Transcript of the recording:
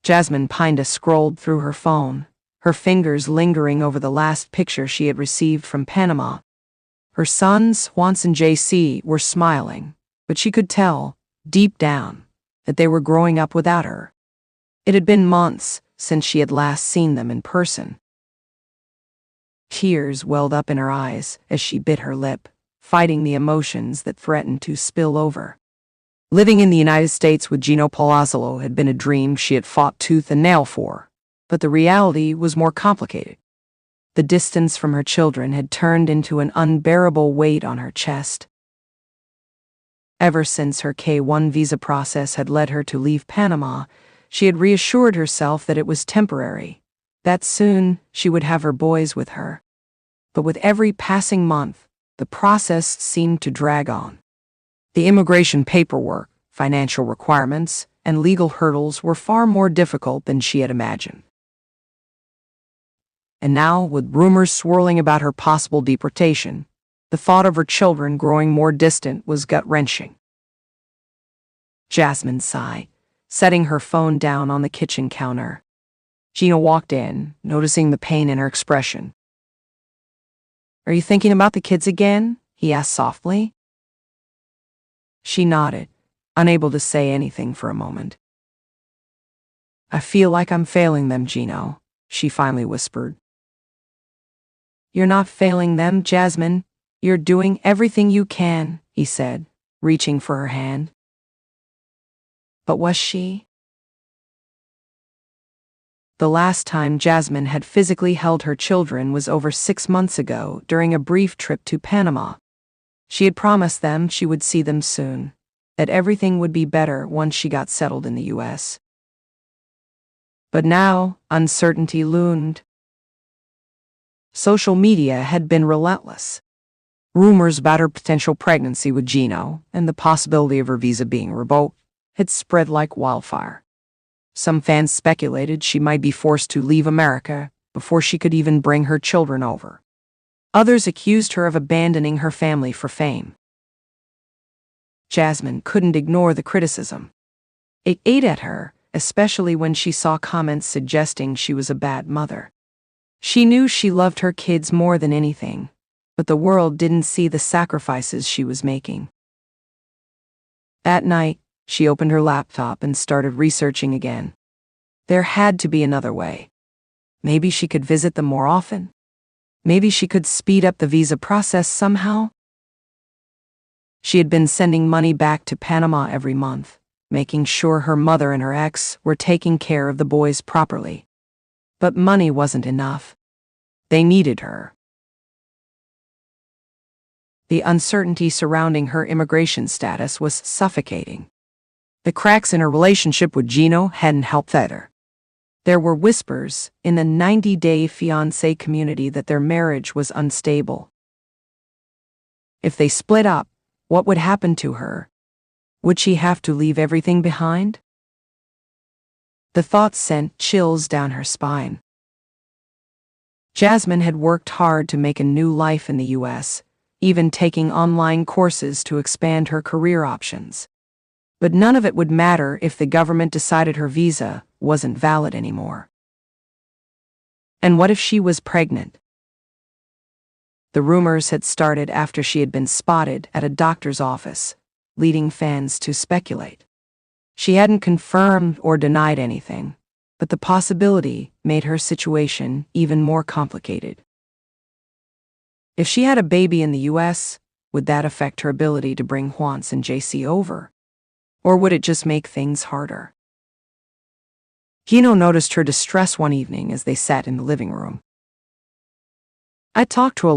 Jasmine Pineda scrolled through her phone, her fingers lingering over the last picture she had received from Panama. Her sons, Juan and JC, were smiling, but she could tell, deep down, that they were growing up without her. It had been months since she had last seen them in person. Tears welled up in her eyes as she bit her lip, fighting the emotions that threatened to spill over. Living in the United States with Gino Palazzolo had been a dream she had fought tooth and nail for, but the reality was more complicated. The distance from her children had turned into an unbearable weight on her chest. Ever since her K-1 visa process had led her to leave Panama, she had reassured herself that it was temporary, that soon she would have her boys with her. But with every passing month, the process seemed to drag on. The immigration paperwork, financial requirements, and legal hurdles were far more difficult than she had imagined. And now, with rumors swirling about her possible deportation, the thought of her children growing more distant was gut-wrenching. Jasmine sighed, setting her phone down on the kitchen counter. Gino walked in, noticing the pain in her expression. "Are you thinking about the kids again?" he asked softly. She nodded, unable to say anything for a moment. "I feel like I'm failing them, Gino," she finally whispered. "You're not failing them, Jasmine. You're doing everything you can," he said, reaching for her hand. But was she? The last time Jasmine had physically held her children was over 6 months ago during a brief trip to Panama. She had promised them she would see them soon, that everything would be better once she got settled in the U.S. But now, uncertainty loomed. Social media had been relentless. Rumors about her potential pregnancy with Gino and the possibility of her visa being revoked had spread like wildfire. Some fans speculated she might be forced to leave America before she could even bring her children over. Others accused her of abandoning her family for fame. Jasmine couldn't ignore the criticism. It ate at her, especially when she saw comments suggesting she was a bad mother. She knew she loved her kids more than anything, but the world didn't see the sacrifices she was making. That night, she opened her laptop and started researching again. There had to be another way. Maybe she could visit them more often. Maybe she could speed up the visa process somehow. She had been sending money back to Panama every month, making sure her mother and her ex were taking care of the boys properly. But money wasn't enough. They needed her. The uncertainty surrounding her immigration status was suffocating. The cracks in her relationship with Gino hadn't helped either. There were whispers in the 90-day fiancé community that their marriage was unstable. If they split up, what would happen to her? Would she have to leave everything behind? The thought sent chills down her spine. Jasmine had worked hard to make a new life in the U.S., even taking online courses to expand her career options. But none of it would matter if the government decided her visa wasn't valid anymore. And what if she was pregnant? The rumors had started after she had been spotted at a doctor's office, leading fans to speculate. She hadn't confirmed or denied anything, but the possibility made her situation even more complicated. If she had a baby in the U.S., would that affect her ability to bring Juan and JC over? Or would it just make things harder? Gino noticed her distress one evening as they sat in the living room. "I talked to a